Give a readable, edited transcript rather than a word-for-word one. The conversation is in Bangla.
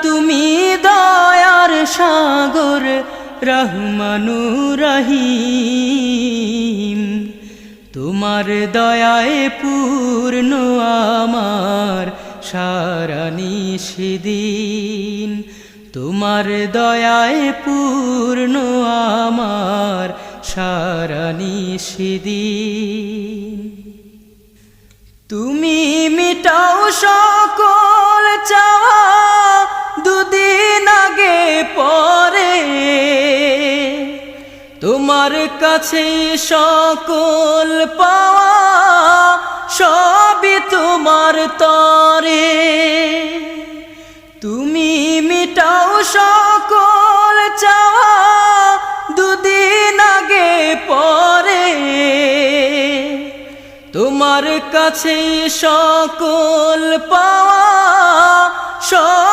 তুমি দয়ার সাগর রহমানুর রহিম তোমার দয়ায় পূর্ণ আমার সারা নিশিদিন তোমার দয়ায় পূর্ণ আমার সারা নিশিদিন তুমি মিটাও সকল চাওয়া দুদিন আগে পরে তোমার কাছে সকল পাওয়া সবই তোমার তরে তুমি মিটাও সকল চাওয়া দুদিন আগে পরে তোমার কাছে সকল পাওয়া সব